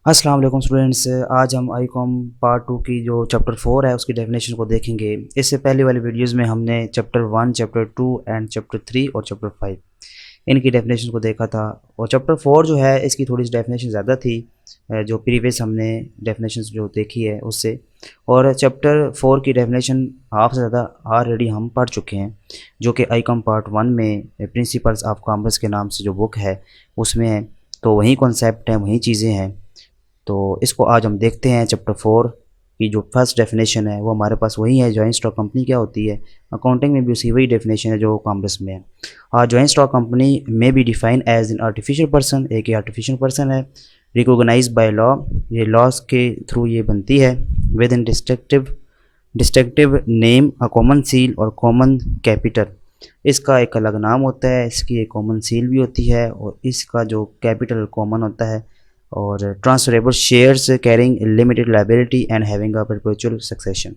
अस्सलाम वालेकुम स्टूडेंट्स। आज हम आईकॉम पार्ट 2 की जो चैप्टर 4 है उसकी डेफिनेशन को देखेंगे। इससे पहले वाली वीडियोस में हमने चैप्टर 1, चैप्टर 2 एंड चैप्टर 3 और चैप्टर 5 इनकी डेफिनेशन को देखा था। और चैप्टर 4 जो है इसकी थोड़ी सी डेफिनेशन ज़्यादा थी जो प्रीवियस हमने डेफिनेशन जो देखी है उससे। और चैप्टर 4 की डेफिनेशन हाफ से ज़्यादा ऑलरेडी हम पढ़ चुके हैं, जो कि आईकॉम पार्ट 1 में प्रिंसिपल्स ऑफ कॉमर्स के नाम से जो बुक है उसमें है। तो वही कॉन्सेप्ट हैं, वही चीज़ें हैं। तो इसको आज हम देखते हैं। चैप्टर 4 की जो फर्स्ट डेफिनेशन है वो हमारे पास वही है, जॉइंट स्टॉक कंपनी क्या होती है। अकाउंटिंग में भी उसी वही डेफिनेशन है जो कॉमर्स में है। जॉइंट स्टॉक कंपनी में be define as an artificial person, एक आर्टिफिशियल पर्सन है रिकोगनाइज बाय लॉ, ये लॉज के थ्रू ये बनती है। Within destructive name, a common seal और कॉमन कैपिटल। इसका एक अलग नाम होता है, इसकी एक कॉमन सील भी होती है और इसका जो कैपिटल कॉमन होता है। और transferable shares carrying limited liability and having a perpetual succession.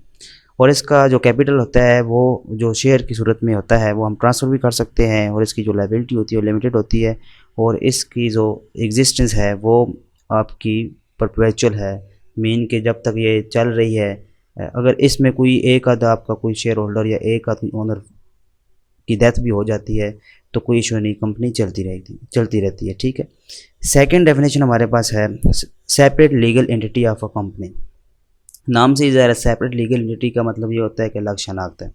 और इसका जो कैपिटल होता है वो जो शेयर की सूरत में होता है वो हम ट्रांसफ़र भी कर सकते हैं, और इसकी जो लाइबिलिटी होती है वो लिमिटेड होती है, और इसकी जो एग्जिस्टेंस है वो आपकी परपेचुअल है। मीन कि जब तक ये चल रही है, अगर इसमें कोई एक आधा आपका कोई शेयर होल्डर या एक आध ओनर की डेथ भी हो जाती है तो कोई इशू नहीं, कंपनी चलती रहती है। ठीक है। सेकंड डेफिनेशन हमारे पास है separate legal entity of a company. नाम से ही ज़ाहिर है, सेपरेट लीगल एंटिटी का मतलब ये होता है कि अलग शनाख्त है।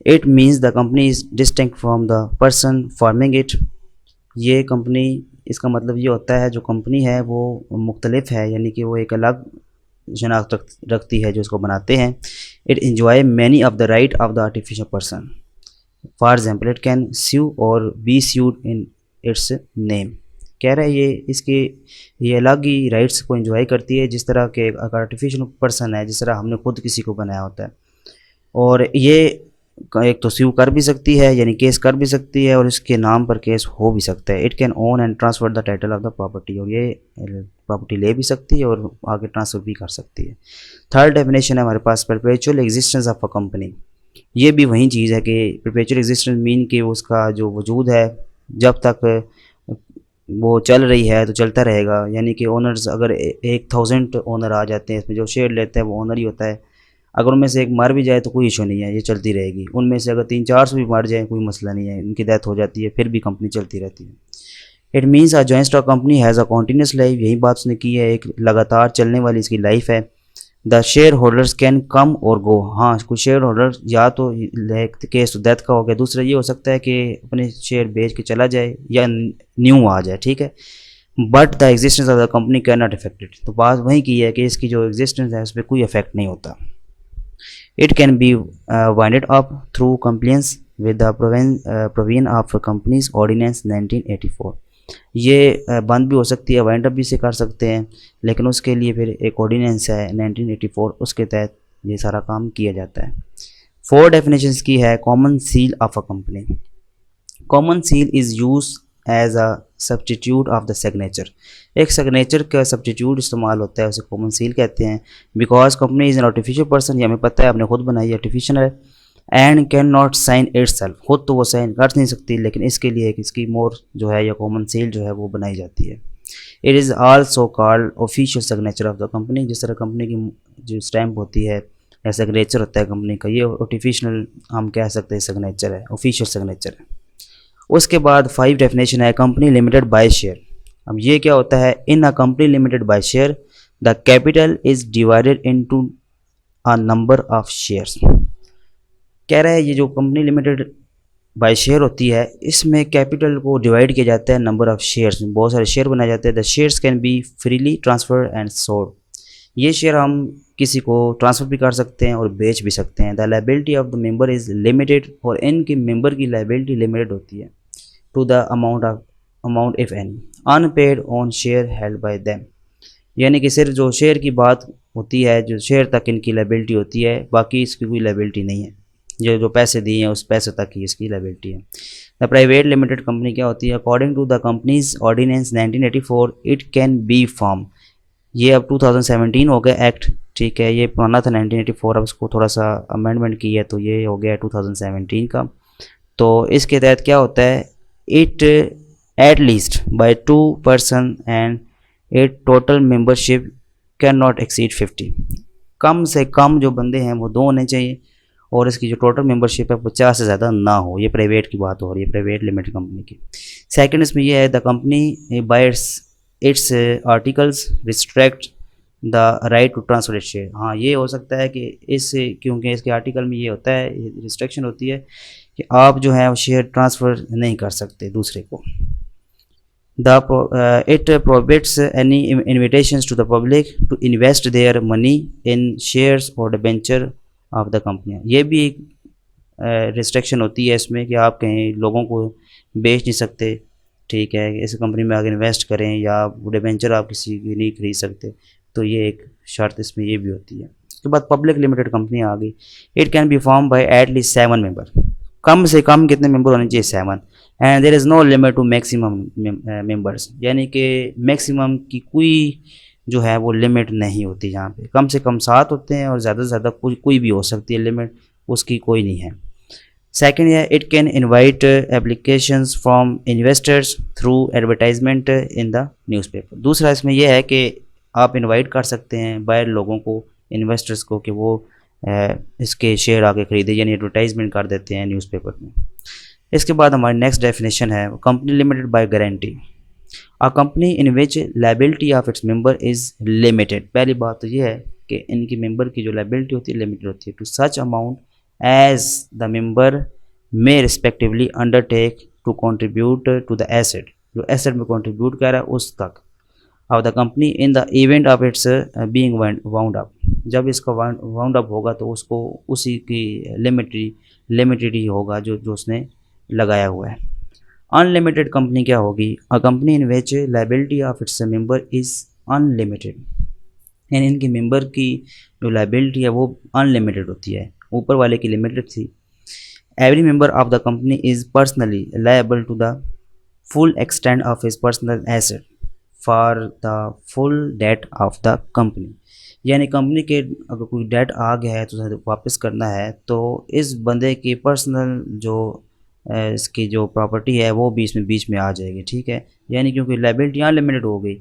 It means the company is distinct from the person forming it. ये कंपनी, इसका मतलब ये होता है जो कंपनी है वो मुख्तलिफ है, यानी कि वो एक अलग शनाख्त रखती है जो इसको बनाते हैं। It enjoy many of the right of the artificial person. For example it can sue और be sued in its name. कह रहा है ये अलग ही राइट्स को एंजॉय करती है, जिस तरह के एक आर्टिफिशियल पर्सन है, जिस तरह हमने खुद किसी को बनाया होता है। और ये एक तो स्यू कर भी सकती है, यानी केस कर भी सकती है, और इसके नाम पर केस हो भी सकता है। It can own and transfer the title of the property, और ये प्रॉपर्टी ले भी सकती है और आगे ट्रांसफ़र भी कर सकती है। थर्ड डेफिनेशन है हमारे पास perpetual existence of a company. ये भी वही चीज़ है कि परपेचुअल एग्जिस्टेंस मीन कि उसका जो वजूद है जब तक वो चल रही है तो चलता रहेगा। यानी कि ओनर्स अगर 1000 ओनर आ जाते हैं, इसमें जो शेयर लेते हैं वो ओनर ही होता है। अगर उनमें से एक मर भी जाए तो कोई इशू नहीं है, ये चलती रहेगी। उनमें से अगर 300-400 भी मर जाए कोई मसला नहीं है, उनकी डेथ हो जाती है फिर भी कंपनी चलती रहती है। It means a joint stock company has a continuous life. यही बात उसने की है, एक लगातार चलने वाली इसकी लाइफ है। The share holders can come और गो। हाँ, कुछ शेयर होल्डर या तो केस तो डेथ का हो गया, दूसरा ये हो सकता है कि अपने शेयर बेच के चला जाए या न्यू आ जाए। ठीक है। But the existence of the company can not affected. तो बात वही की है कि इसकी जो एग्जिस्टेंस है उस पर कोई इफेक्ट नहीं होता। It can be winded up through compliance with the provision of companies ordinance 1984। ये बंद भी हो सकती है, वाइंड अप भी से कर सकते हैं, लेकिन उसके लिए फिर एक ऑर्डिनेंस है 1984, उसके तहत ये सारा काम किया जाता है। 4 डेफिनेशंस की है common seal of a company. Common seal is use as a substitute of the signature. एक सिग्नेचर का सब्सटीट्यूट इस्तेमाल होता है, उसे कॉमन सील कहते हैं। Because company is an artificial person, ये हमें पता है, आपने खुद बनाई, आर्टिफिशियल है। And can not sign itself, खुद तो वो साइन कर नहीं सकती, लेकिन इसके लिए एक इसकी मोर जो है या कॉमन सील जो है वो बनाई जाती है। It is also called official signature of the company. जिस तरह कंपनी की जो स्टैम्प होती है या सिग्नेचर होता है कंपनी का, ये आर्टिफिशियल हम कह सकते हैं सिग्नेचर है, ऑफिशियल सिग्नेचर है। उसके बाद 5 डेफिनेशन है कंपनी लिमिटेड बाय शेयर। अब ये क्या होता है, in a company limited by share the capital is divided into a number of shares. कह रहा है ये जो कंपनी लिमिटेड बाय शेयर होती है इसमें कैपिटल को डिवाइड किया जाता है नंबर ऑफ शेयर्स में, बहुत सारे शेयर बनाए जाते हैं। The shares can be freely transfer and sold. ये शेयर हम किसी को ट्रांसफ़र भी कर सकते हैं और बेच भी सकते हैं। The liability of the member is limited, और इनके मेंबर की लाइबिलिटी लिमिटेड होती है to the amount if any unpaid on share held by them. यानी कि सिर्फ जो शेयर की बात होती है, जो शेयर तक इनकी लाइबिलिटी होती है, बाकी इसकी कोई लाइबिलिटी नहीं है। जो पैसे दिए हैं उस पैसे तक ही इसकी लाइबिलिटी है। द प्राइवेट लिमिटेड कंपनी क्या होती है, according to the companies ordinance 1984 it can be form. ये अब 2017 हो गया एक्ट, ठीक है, ये पुराना था 1984, अब इसको थोड़ा सा अमेंडमेंट की है तो ये हो गया 2017 का। तो इसके तहत क्या होता है, it at least by 2 person and a total membership can not exceed 50। कम से कम जो बंदे हैं वो 2 होने चाहिए और इसकी जो टोटल मेंबरशिप है 50 से ज़्यादा ना हो। ये प्राइवेट की बात हो रही है, प्राइवेट लिमिटेड कंपनी की। सेकंड इसमें ये है the company buyers its articles restrict the right to transfer its share. हाँ, ये हो सकता है कि इससे, क्योंकि इसके आर्टिकल में ये होता है, रिस्ट्रिक्शन होती है कि आप जो है वो शेयर ट्रांसफ़र नहीं कर सकते दूसरे को। It prohibits any invitations to the public to invest their money in shares or debenture of the company। ये भी एक रिस्ट्रिक्शन होती है इसमें कि आप कहीं लोगों को बेच नहीं सकते, ठीक है, इस कंपनी में आगे इन्वेस्ट करें या डिबेंचर आप किसी की नहीं खरीद सकते। तो ये एक शर्त इसमें ये भी होती है। उसके बाद पब्लिक लिमिटेड कंपनी आ गई। It can be form by at least 7 member. कम से कम कितने मेंबर होने चाहिए? 7। And there is no limit to maximum members, यानी कि मैक्सिमम की कोई जो है वो लिमिट नहीं होती। यहाँ पे कम से कम 7 होते हैं और ज़्यादा से ज़्यादा कोई भी हो सकती है, लिमिट उसकी कोई नहीं है। सेकेंड है it can invite applications from investors through advertisement in the newspaper. दूसरा इसमें यह है कि आप इनवाइट कर सकते हैं बाहर लोगों को, इन्वेस्टर्स को, कि वो इसके शेयर आगे खरीदे, यानी एडवर्टाइजमेंट कर देते हैं न्यूज़पेपर में। इसके बाद हमारी नेक्स्ट डेफिनेशन है company limited by guarantee. A company in which liability of its member is limited. पहली बात तो ये है कि इनकी मेंबर की जो लायबिलिटी होती है लिमिटेड होती है to such amount as the member may respectively undertake to contribute to the asset. जो एसेट में कंट्रीब्यूट कर रहा है उस तक of the company in the event of its being wound up. जब इसका वाउंड अप होगा तो उसको उसी की लिमिटेड ही होगा जो उसने लगाया हुआ है। अनलिमिटेड कंपनी क्या होगी? A company in which liability of its member is unlimited, यानी इनकी मेंबर की जो लायबिलिटी है वो अनलिमिटेड होती है, ऊपर वाले की लिमिटेड थी। Every member of the company is personally liable to the full extent of his personal asset for the full debt of the company. यानी कंपनी के अगर कोई डेट आ गया है तो उसे वापस करना है तो इस बंदे की पर्सनल जो इसकी जो प्रॉपर्टी है वो भी इसमें बीच में आ जाएगी, ठीक है। यानी क्योंकि लायबिलिटी अनलिमिटेड हो गई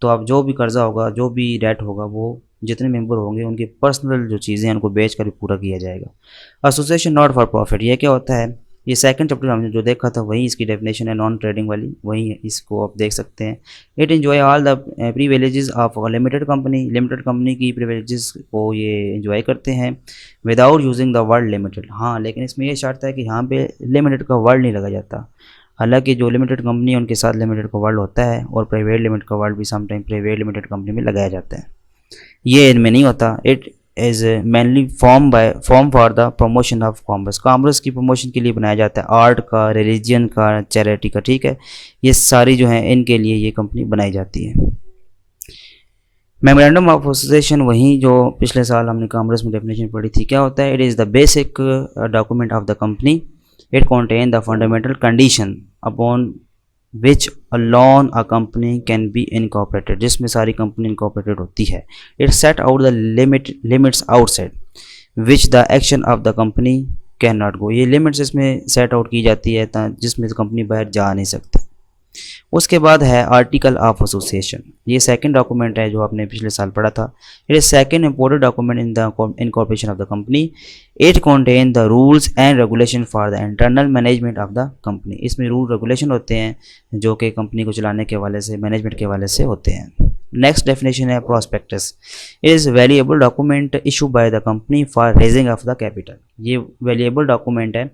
तो अब जो भी कर्जा होगा, जो भी डेट होगा, वो जितने मेंबर होंगे उनकी पर्सनल जो चीज़ें हैं उनको बेच कर पूरा किया जाएगा। एसोसिएशन नॉट फॉर प्रॉफिट, ये क्या होता है? ये सेकंड चैप्टर हमने जो देखा था वही इसकी डेफिनेशन है, नॉन ट्रेडिंग वाली, वही इसको आप देख सकते हैं। It enjoy all the privileges of limited company. Limited company की प्रिविलेजेस को ये एंजॉय करते हैं without using the word limited. हाँ, लेकिन इसमें ये शर्त है कि यहाँ पे लिमिटेड का वर्ड नहीं लगा जाता। हालांकि जो लिमिटेड कंपनी है उनके साथ लिमिटेड का वर्ड होता है और प्राइवेट लिमिटेड का वर्ड भी समटाइम प्राइवेट लिमिटेड कंपनी में लगाया जाता है, ये इनमें नहीं होता। It is mainly form for the promotion of commerce. Commerce की प्रमोशन के लिए बनाया जाता है, आर्ट का, रिलीजन का, चैरिटी का, ठीक है। ये सारी जो है इनके लिए ये कंपनी बनाई जाती है। मेमोरेंडम ऑफ एसोसिएशन, वही जो पिछले साल हमने कॉमर्स में डेफिनेशन पढ़ी थी, क्या होता है? It is the basic document of the company. It contain the fundamental condition upon which alone a company can be incorporated, जिसमें सारी कंपनी इनकॉर्पोरेटेड होती है। It set out the limits outside which the action of the company can not go. ये limits इसमें set out की जाती है जिसमें कंपनी बाहर जा नहीं सकती। उसके बाद है आर्टिकल ऑफ एसोसिएशन। ये सेकंड डॉक्यूमेंट है जो आपने पिछले साल पढ़ा था। It is second important document in the incorporation of the company. It contain the rules and regulation for the internal management of the company. इसमें रूल रेगुलेशन होते हैं जो कि कंपनी को चलाने के हवाले से, मैनेजमेंट के हवाले से होते हैं। नेक्स्ट डेफिनेशन है prospectus. It is valuable document issue by the company for raising of the capital. ये वैल्यूएबल डॉक्यूमेंट है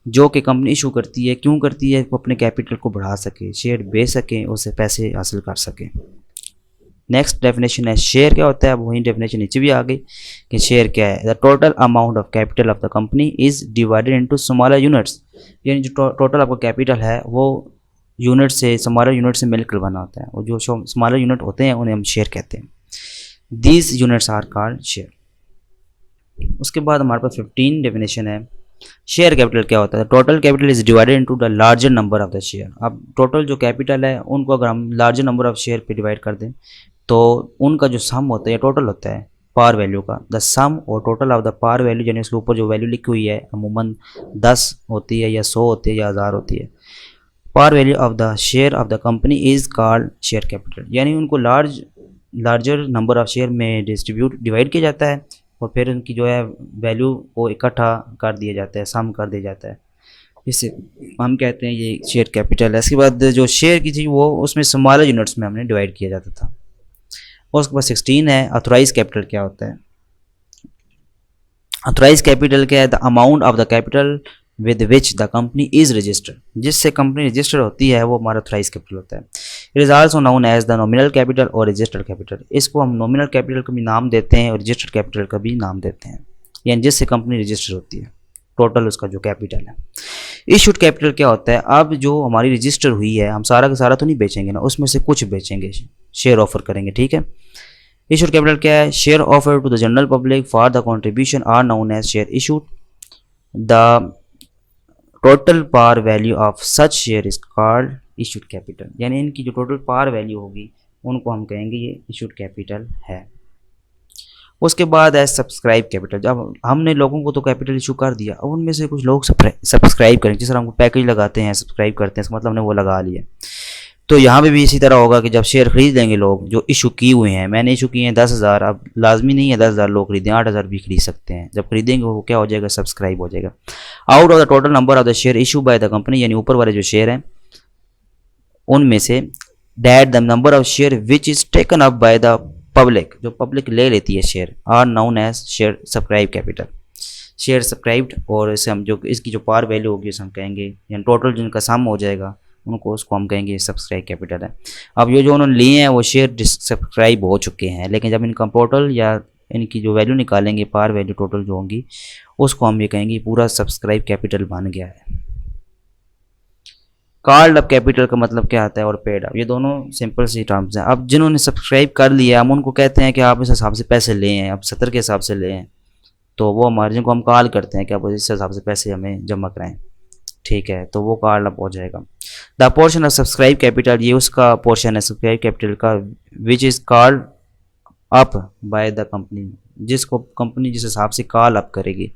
जो कि कंपनी इशू करती है। क्यों करती है? वो अपने कैपिटल को बढ़ा सके, शेयर बेच सकें, उससे पैसे हासिल कर सकें। नेक्स्ट डेफिनेशन है शेयर क्या होता है। अब वही डेफिनेशन नीचे भी आ गई कि शेयर क्या है। The total amount of capital of the company is divided into smaller units. यानी जो टोटल आपका कैपिटल है वो यूनिट से, स्मॉलर यूनिट से मिलकर बना होता है, और जो स्मॉलर यूनिट होते हैं उन्हें हम शेयर कहते हैं। These units are called share. उसके बाद हमारे पास 15 डेफिनेशन है। शेयर कैपिटल क्या होता है? Total capital is divided into the larger number of the share. अब टोटल जो कैपिटल है उनको अगर हम लार्जर नंबर ऑफ शेयर पे डिवाइड कर दें तो उनका जो सम होता है या टोटल होता है पार वैल्यू का, द सम और total of the par value, यानी उसके ऊपर जो वैल्यू लिखी हुई है अमूमन 10 होती है या 100 होती है या 1000 होती है, par value of the share of the company is called share capital, यानी उनको लार्जर नंबर ऑफ शेयर में डिवाइड किया जाता है और फिर उनकी जो है वैल्यू को इकट्ठा कर दिया जाता है, सम कर दिया जाता है, इसे हम कहते हैं ये शेयर कैपिटल है। इसके बाद जो शेयर की थी वो उसमें स्मॉलर यूनिट्स में हमने डिवाइड किया जाता था। और उसके बाद 16 है ऑथराइज कैपिटल क्या होता है। ऑथराइज कैपिटल क्या है, the amount of the capital with which the company is registered, जिससे कंपनी रजिस्टर होती है वो हमारा ऑथराइज कैपिटल होता है। It is also known as the nominal capital और रजिस्टर्ड कैपिटल, इसको हम नॉमिनल कैपिटल का भी नाम देते हैं और रजिस्टर्ड कैपिटल का भी नाम देते हैं, यानी जिससे कंपनी रजिस्टर होती है, टोटल उसका जो कैपिटल है। इशूड कैपिटल क्या होता है, अब जो हमारी रजिस्टर हुई है हम सारा का सारा तो नहीं बेचेंगे ना, उसमें से कुछ बेचेंगे, शेयर ऑफर करेंगे, ठीक है। इशूड कैपिटल क्या है, share offer to the general public for the contribution are known as share issued, the total par value of such share is called issued capital, यानी इनकी जो टोटल पार वैल्यू होगी उनको हम कहेंगे ये इशूड कैपिटल है। उसके बाद है सब्सक्राइब कैपिटल, जब हमने लोगों को तो कैपिटल इशू कर दिया, अब उनमें से कुछ लोग सब्सक्राइब करेंगे, जिस तरह हमको पैकेज लगाते हैं सब्सक्राइब करते हैं, इसका मतलब हमने वो लगा लिया। तो यहाँ पे भी इसी तरह होगा कि जब शेयर खरीद लेंगे लोग जो इशू किए हुए हैं, मैंने इशू किए हैं 10,000, अब लाजमी नहीं है 10,000 लोग खरीदें, 8,000 भी खरीद सकते हैं, जब खरीदेंगे वो क्या हो जाएगा, सब्सक्राइब हो जाएगा। Out of the total number of the share issue by the company, यानी ऊपर वाले जो शेयर हैं उनमें से that the number of share which is taken up by the public, जो पब्लिक ले लेती है share, are known as share subscribe capital, share subscribed, और इसे हम जो इसकी जो पार वैल्यू होगी उसे हम कहेंगे, यानी टोटल जिनका सम हो जाएगा उनको उसको हम कहेंगे सब्सक्राइब कैपिटल है। अब ये जो उन्होंने लिए हैं वो शेयर सब्सक्राइब हो चुके हैं, लेकिन जब इनका टोटल या इनकी जो वैल्यू निकालेंगे, पार वैल्यू टोटल जो होंगी, उसको हम ये कहेंगे पूरा सब्सक्राइब कैपिटल बन गया है। कॉल्ड अप कैपिटल का मतलब क्या आता है और पेड अप, ये दोनों सिंपल सी टर्म्स हैं। अब जिन्होंने सब्सक्राइब कर लिया हम उनको कहते हैं कि आप इस हिसाब से पैसे ले हैं, अब 70 के हिसाब से ले हैं, तो वो हमारे जिनको हम कॉल करते हैं कि आप इस हिसाब से पैसे हमें जमा कराएं, ठीक है, तो वो कॉल्ड अप हो जाएगा। The portion of subscribe capital, ये उसका पोर्शन है सब्सक्राइब कैपिटल का, which is called up by the company, जिसको कंपनी जिस हिसाब से कॉल अप करेगी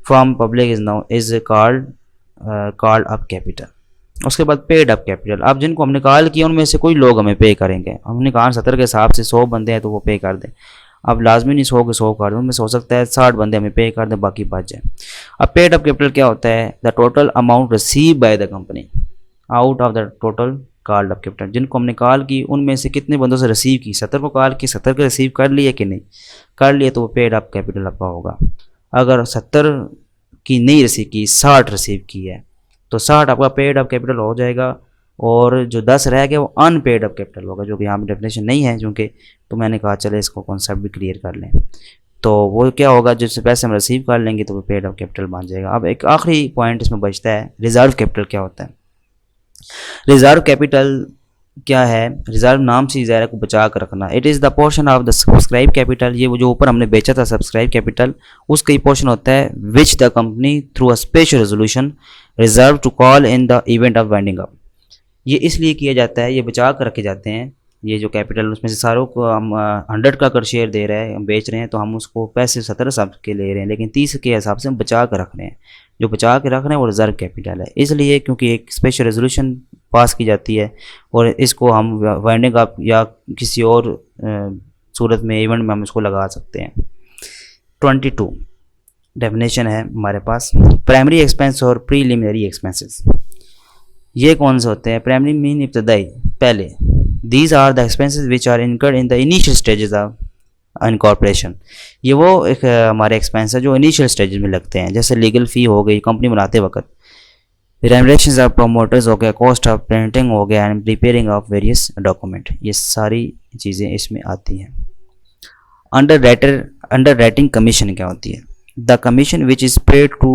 from public is called up capital. उसके बाद पेड अप कैपिटल, अब जिनको हमने कॉल किया उनमें से कोई लोग हमें पे करेंगे, हमने कहा 70 के हिसाब से 100 बंदे हैं तो वो पे कर दें, अब लाजमी नहीं 100 के 100 कर दें, उनमें से हो सकता है 60 बंदे हमें पे कर दें, बाकी बच जाए। अब पेड अप कैपिटल क्या होता है, the total amount receive by the company out of the total called up capital, जिनको हमने कॉल की उनमें से कितने बंदों से रिसीव की, 70 को कॉल की, 70 के रिसीव कर लिए कि नहीं कर लिए, तो वो पेड अप कैपिटल आपका होगा। अगर 70 की नहीं रिसीव की, 60 रिसीव की है, तो 60 आपका पेड अप कैपिटल हो जाएगा, और जो 10 रह गया वो अनपेड अप कैपिटल होगा, जो कि यहाँ पर डेफिनेशन नहीं है चूँकि, तो मैंने कहा चले इसको कॉन्सेप्ट भी क्लियर कर लें। तो वो क्या होगा, जिससे पैसे हम रिसीव कर लेंगे तो वो पेड अप कैपिटल बन जाएगा। अब एक आखिरी पॉइंट इसमें बचता है, रिजर्व कैपिटल क्या होता है। रिजर्व कैपिटल क्या है, रिजर्व नाम से ज़ाहिर को बचा कर रखना, it is the portion of the subscribe capital, ये वो जो ऊपर हमने बेचा था सब्सक्राइब कैपिटल, उसका ही पोर्शन होता है, which the company through a special resolution reserve to call in the event of winding up. ये इसलिए किया जाता है, ये बचा कर रखे जाते हैं, ये जो कैपिटल उसमें से सारों को हम 100 का अगर शेयर दे रहे हैं, हम बेच रहे हैं, तो हम उसको पैसे 70 हिसाब के ले रहे हैं, लेकिन 30 के हिसाब से हम बचा कर रख रहे हैं, जो बचा के रख रहे हैं वो रिजर्व कैपिटल है, इसलिए क्योंकि एक स्पेशल रेजोल्यूशन पास की जाती है और इसको हम वाइंडिंग अप या किसी और सूरत में इवेंट में हम इसको लगा सकते हैं। 22 डेफिनेशन है हमारे पास, प्राइमरी एक्सपेंस और प्रीलिमिनरी एक्सपेंसेस, ये कौन से होते हैं। प्राइमरी मीन इब्तदाई, पहले, these are the expenses which are incurred in the initial stages of incorporation, ये वो एक हमारे एक्सपेंस है जो इनिशियल स्टेजेस में लगते हैं, जैसे लीगल फ़ी हो गई कंपनी बनाते वक्त, रेमुनरेशन ऑफ प्रोमोटर्स हो गया, कॉस्ट ऑफ प्रिंटिंग हो गया, and preparing of various document, ये सारी चीज़ें इसमें आती हैं। अंडर राइटिंग कमीशन क्या होती है, the commission which is paid to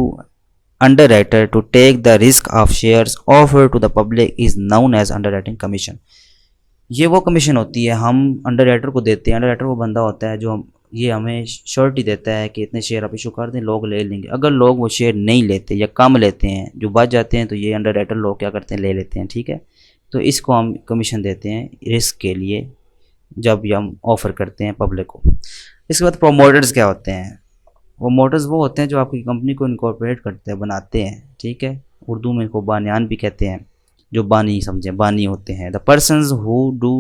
underwriter to take the risk of shares offered to the public is known as underwriting commission। ये वो कमीशन होती है हम अंडरराइटर को देते हैं, अंडरराइटर वो बंदा होता है जो ये हमें श्योरिटी देता है कि इतने शेयर आप इशू कर दें, लोग ले लेंगे। अगर लोग वो शेयर नहीं लेते या कम लेते हैं, जो बच जाते हैं, तो ये अंडरराइटर लोग क्या करते हैं, ले लेते हैं, ठीक है। तो इसको हम कमीशन देते हैं रिस्क के लिए जब हम ऑफ़र करते हैं पब्लिक को। इसके बाद प्रोमोटर्स क्या होते हैं, प्रोमोटर्स वो होते हैं जो आपकी कंपनी को इनकॉर्पोरेट करते हैं, बनाते हैं, ठीक है, उर्दू में इनको बानियान भी कहते हैं। जो बानी समझें, बानी होते हैं। The persons who do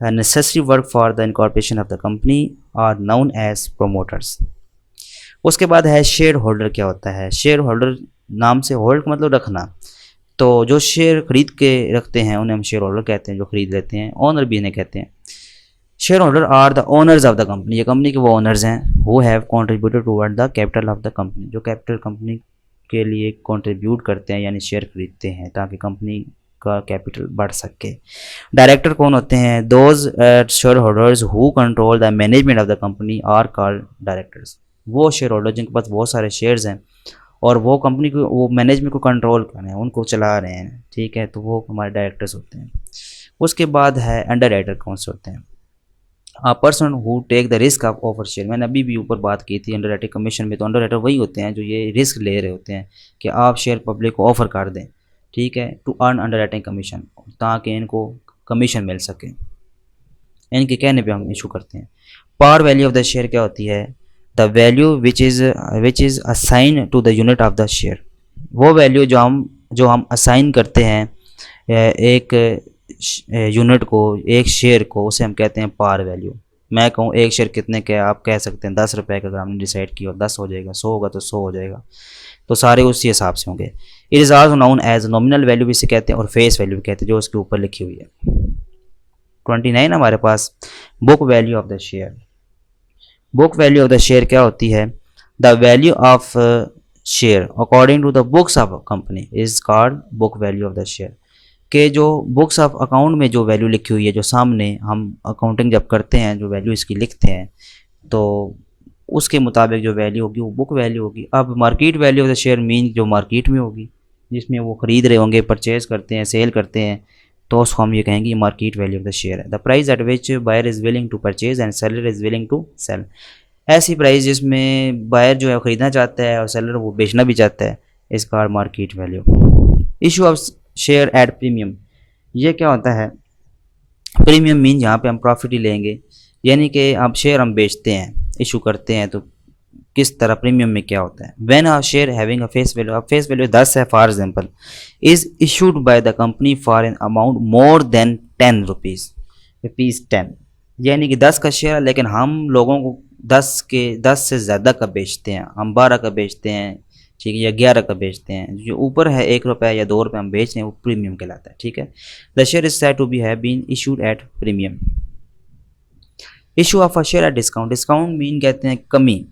necessary work for the incorporation of the company are known as promoters. उसके बाद है शेयर होल्डर। क्या होता है शेयर होल्डर? नाम से होल्ड मतलब रखना, तो जो शेयर खरीद के रखते हैं उन्हें हम शेयर होल्डर कहते हैं, जो खरीद लेते हैं। ओनर भी इन्हें कहते हैं। Shareholder are the owners of the company, ये कंपनी के वो ओनर्स हैं। Who have contributed toward the capital of the company, जो कैपिटल कंपनी के लिए कंट्रीब्यूट करते हैं, यानी शेयर खरीदते हैं ताकि कंपनी का कैपिटल बढ़ सके। डायरेक्टर कौन होते हैं? Those shareholders who control the management of the company are called directors. वो शेयर होल्डर जिनके पास बहुत सारे शेयर्स हैं और वो कंपनी को, वो मैनेजमेंट को कंट्रोल कर रहे हैं, उनको चला रहे हैं, ठीक है, तो वो हमारे डायरेक्टर्स होते हैं। उसके बाद है अंडर राइटर। कौन से होते हैं? A person who take the risk of offer share. मैंने अभी भी ऊपर बात की थी अंडर राइटर कमीशन में, तो अंडर राइटर वही होते हैं जो ये रिस्क ले रहे होते हैं कि आप शेयर पब्लिक को ऑफर कर दें, ठीक है, to earn underwriting commission, ताकि इनको कमीशन मिल सके। इनके कहने पे हम इशू करते हैं। Par value of the share क्या होती है? The value which is assign to the unit of the share. वो वैल्यू जो हम असाइन करते हैं एक यूनिट को, एक शेयर को, उसे हम कहते हैं पार वैल्यू। मैं कहूँ एक शेयर कितने का है, आप कह सकते हैं 10 रुपये का। अगर हमने डिसाइड किया 10 हो जाएगा, 100 होगा तो 100 हो जाएगा, तो सारे उसी हिसाब से होंगे। It is also known as nominal value भी इसे कहते हैं और फेस वैल्यू भी कहते हैं, जो उसके ऊपर लिखी हुई है। 29 हमारे पास book value of the share. Book value of the share क्या होती है? The value of share according to the books of company is called book value of the share. के जो बुक्स ऑफ अकाउंट में जो वैल्यू लिखी हुई है, जो सामने हम अकाउंटिंग जब करते हैं जो वैल्यू इसकी लिखते हैं, तो उसके मुताबिक जो वैल्यू होगी वो बुक वैल्यू होगी। अब market value of the share mean जो मार्केट में होगी, जिसमें वो खरीद रहे होंगे, परचेज करते हैं, सेल करते हैं, तो उसको हम ये कहेंगे market value of the share है। The price at which buyer is willing to purchase and seller is willing to sell. ऐसी प्राइस जिसमें बायर जो है खरीदना चाहता है और सेलर वो बेचना भी चाहता है, इसका market value. Issue of share at premium. ये क्या होता है? प्रीमियम मीन यहाँ पे हम प्रॉफिट ही लेंगे, यानी कि आप शेयर हम बेचते हैं, इशू करते हैं, तो किस तरह प्रीमियम में क्या होता है? When a share having a face value, अब फेस वैल्यू 10 है for example, is issued by the company for an amount more than 10 rupees 10, यानी कि 10 का शेयर है, लेकिन हम लोगों को 10 से ज़्यादा का बेचते हैं, हम 12 का बेचते हैं, ठीक है, या 11 का बेचते हैं। जो ऊपर है 1 रुपये या 2 रुपये हम बेच रहे हैं, वो प्रीमियम कहलाता है, ठीक है। The share is said to be have been issued at premium. Issue of a share at discount. Discount mean कहते हैं कमी,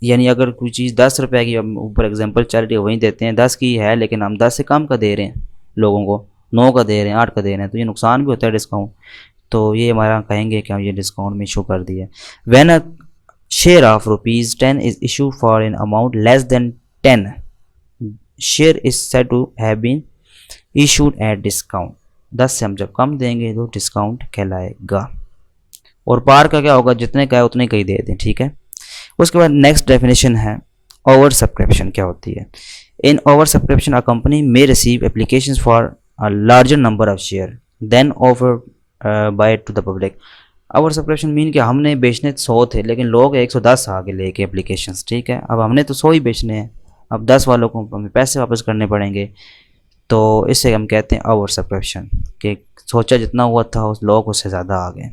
यानी अगर कोई चीज़ 10 रुपये की, हम ऊपर एग्जांपल चल रही है वहीं देते हैं, 10 की है लेकिन हम 10 से कम का दे रहे हैं लोगों को, 9 का दे रहे हैं, 8 का दे रहे हैं, तो ये नुकसान भी होता है डिस्काउंट। तो ये हमारा कहेंगे कि हम ये डिस्काउंट में इशू कर दिए। When a share of ₹10 is issue for an amount less than 10, share is said to have been issued at discount. 10 से हम जब कम देंगे तो डिस्काउंट कहलाएगा। और पार का क्या होगा? जितने का है उतने का ही दे दें, ठीक है। उसके बाद नेक्स्ट डेफिनेशन है ओवर सब्सक्रिप्शन। क्या होती है? In oversubscription a company may receive applications for a larger number of share than offer by to the public. Oversubscription mean कि हमने बेचने 100 थे लेकिन लोग 110 आगे लेके एप्लीकेशंस, ठीक है। अब हमने तो 100 ही बेचने हैं, अब 10 वालों को हमें पैसे वापस करने पड़ेंगे, तो इससे हम कहते हैं ओवर सब्सक्रिप्शन, कि सोचा जितना हुआ था उस लोग उससे ज़्यादा आ गए।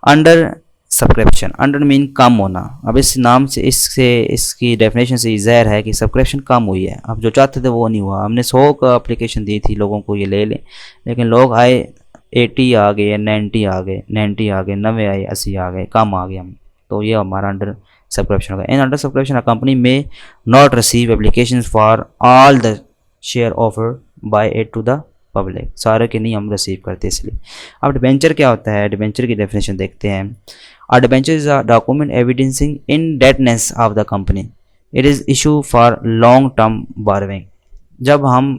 अंडर सब्सक्रिप्शन, अंडर मीन कम होना। अब इस नाम से इसकी डेफिनेशन से ज़ाहिर है कि सब्सक्रिप्शन कम हुई है। अब जो चाहते थे वो नहीं हुआ। हमने 100 का एप्लीकेशन दी थी लोगों को ये ले लें, लेकिन लोग आए 80 आ गए, 90 आ गए, 90 आ गए, 90 आए, 80 आ गए, कम आ गए हम, तो ये हमारा अंडर सब्सक्रिप्शन होगा। In under subscription a company में not receive application for all the share offer by it to the public. सारे के नहीं हम रिसीव करते इसलिए। अब डिबेंचर क्या होता है? डिबेंचर की डेफिनेशन देखते हैं। A debenture is a document evidencing indebtedness of the company. It is issue for long term borrowing. जब हम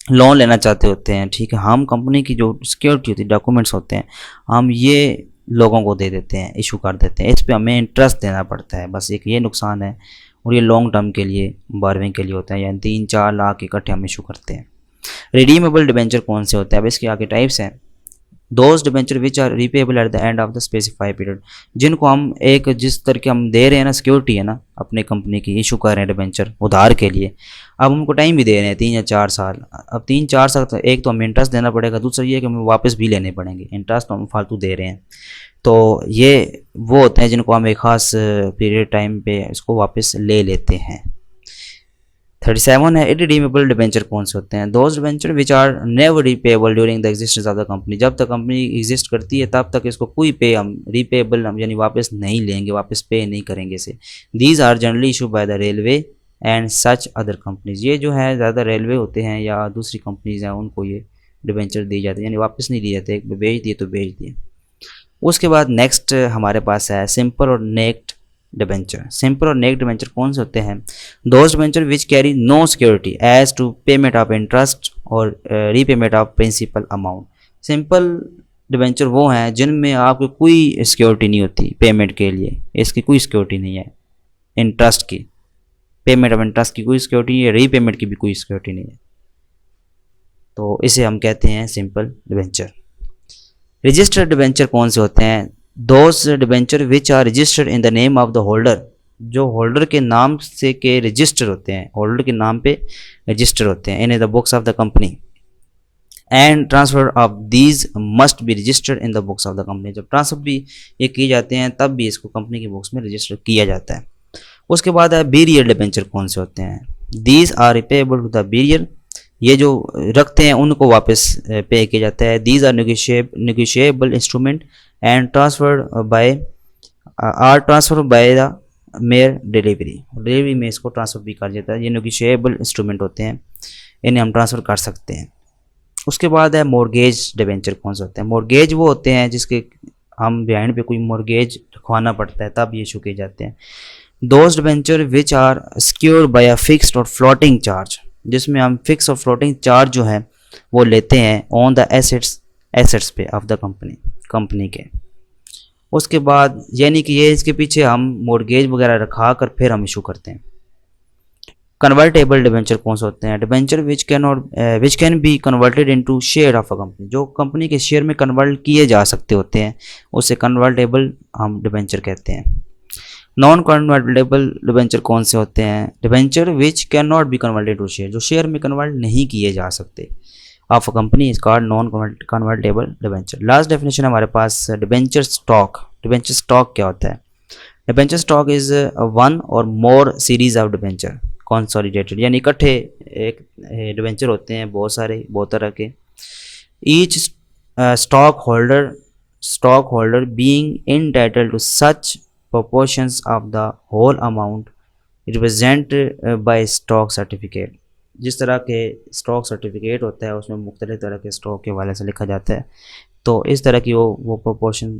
लोन लेना चाहते होते हैं, ठीक है, हम कंपनी की जो सिक्योरिटी होती है, डॉक्यूमेंट्स होते हैं, हम ये लोगों को दे देते हैं, इशू कर देते हैं, इस पे हमें इंटरेस्ट देना पड़ता है, बस एक ये नुकसान है। और ये लॉन्ग टर्म के लिए, बोरोइंग के लिए होता है, यानी 3-4 लाख इकट्ठे हम इशू करते हैं। रिडीमेबल डिबेंचर कौन से होते हैं? अब इसके आगे टाइप्स हैं। Those debenture which are repayable at the end of the specified period, जिनको हम एक जिस तरह के हम दे रहे हैं ना सिक्योरिटी है ना अपने कंपनी की, इशू कर रहे हैं डिबेंचर उधार के लिए, अब उनको टाइम भी दे रहे हैं 3 या 4 साल। अब 3-4 साल तो एक तो हमें इंटरेस्ट देना पड़ेगा, दूसरा ये कि हमें वापस भी लेने पड़ेंगे, इंटरेस्ट तो हम फालतू दे रहे हैं। तो ये वो होते हैं जिनको हम एक ख़ास पीरियड टाइम पे इसको वापस ले लेते हैं। 37 है इररिडीमेबल डिबेंचर कौन से होते हैं? Those debenture which are never repayable during the existence of the company, जब तक कंपनी एग्जिस्ट करती है तब तक इसको कोई पे हम रीपेबल हम यानी वापस नहीं लेंगे, वापस पे नहीं करेंगे इसे। These are generally issue by the railway and such other companies, ये जो है ज़्यादा रेलवे होते हैं या दूसरी कंपनीज हैं उनको ये डिबेंचर दी जाती है, यानी वापस नहीं दिए जाते, बेच दिए तो बेच दिए। उसके बाद नेक्स्ट हमारे पास है सिंपल और नेक्ड डिबेंचर। सिंपल और नेक्ड डिबेंचर कौन से होते हैं? Those debenture which carry no security as to payment of interest और repayment of principal amount. Simple debenture वो हैं जिनमें आपको कोई सिक्योरिटी नहीं होती पेमेंट के लिए, इसकी कोई सिक्योरिटी नहीं है, इंटरेस्ट की, पेमेंट ऑफ इंटरेस्ट की कोई सिक्योरिटी नहीं है, रीपेमेंट की भी कोई सिक्योरिटी नहीं है, तो इसे हम कहते हैं सिंपल डिबेंचर। रजिस्टर्ड डिबेंचर कौन से होते हैं? Those debenture which are registered in the name of the holder, जो होल्डर के नाम से के रजिस्टर होते हैं, होल्डर के नाम पे रजिस्टर होते हैं in the books of the company and transfer of these must be registered in the books of the company. जब ट्रांसफर भी ये किए जाते हैं तब भी इसको कंपनी की बुक्स में रजिस्टर किया जाता है। उसके बाद है बेरियर डिबेंचर कौन से होते हैं? These are repayable to the bearer, ये जो रखते हैं उनको वापस पे किया जाता है। These are negotiable instrument and transfer by the mere delivery में इसको ट्रांसफ़र भी कर जाता है। ये नेगोशिएबल इंस्ट्रूमेंट होते हैं, इन्हें हम ट्रांसफ़र कर सकते हैं। उसके बाद है मॉर्गेज डिबेंचर कौन से होते हैं? मॉर्गेज वो होते हैं जिसके हम बिहाइंड पे कोई मॉर्गेज रखवाना पड़ता है तब ये इशू किए जाते हैं। Those debenture which are secured by a fixed और फ्लोटिंग चार्ज, जिसमें हम फिक्स और फ्लोटिंग चार्ज जो है वो लेते हैं ऑन द एसेट्स पे ऑफ द कंपनी के। उसके बाद यानी कि ये इसके पीछे हम मॉर्गेज वगैरह रखा कर फिर हम इशू करते हैं। कन्वर्टेबल डिबेंचर कौन से होते हैं? Debenture which can be converted into share of a company, जो कंपनी के शेयर में कन्वर्ट किए जा सकते होते हैं, उसे कन्वर्टेबल हम डिबेंचर कहते हैं। नॉन कन्वर्टेबल डिबेंचर कौन से होते हैं? Debenture which can not be converted to share, जो शेयर में कन्वर्ट नहीं किए जा सकते of a company is called non convertible debenture. Last definition हमारे पास डिबेंचर स्टॉक। डिबेंचर स्टॉक क्या होता है? डिबेंचर स्टॉक इज वन और more series of debenture consolidated, यानी इकट्ठे एक डिबेंचर होते हैं बहुत तरह के। Each stockholder being entitled to such proportions of the whole amount represented by stock certificate। जिस तरह के स्टॉक सर्टिफिकेट होता है उसमें मुख्तलिफ तरह के स्टॉक के हवाले से लिखा जाता है, तो इस तरह की वो प्रोपोर्शन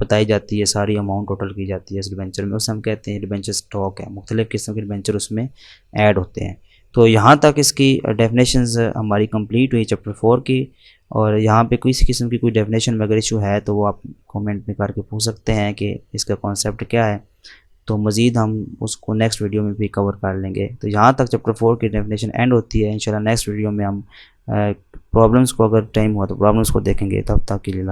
बताई जाती है, सारी अमाउंट टोटल की जाती है इस डिबेंचर में, उसे हम कहते हैं डिबेंचर स्टॉक है। मुख्तलिफ किस्म के डिबेंचर उसमें ऐड होते हैं। तो यहाँ तक इसकी डेफिनेशंस हमारी कंप्लीट हुई चैप्टर 4 की, और यहाँ पे किसी किस्म की कोई डेफिनेशन में अगर इशू है तो वो आप कमेंट में करके पूछ सकते हैं कि इसका कॉन्सेप्ट क्या है, तो मज़ीद हम उसको नेक्स्ट वीडियो में भी कवर कर लेंगे। तो यहाँ तक चैप्टर 4 की डेफिनेशन एंड होती है। इंशाल्लाह नेक्स्ट वीडियो में हम प्रॉब्लम्स को अगर टाइम हुआ तो प्रॉब्लम्स को देखेंगे। तब तक के लिए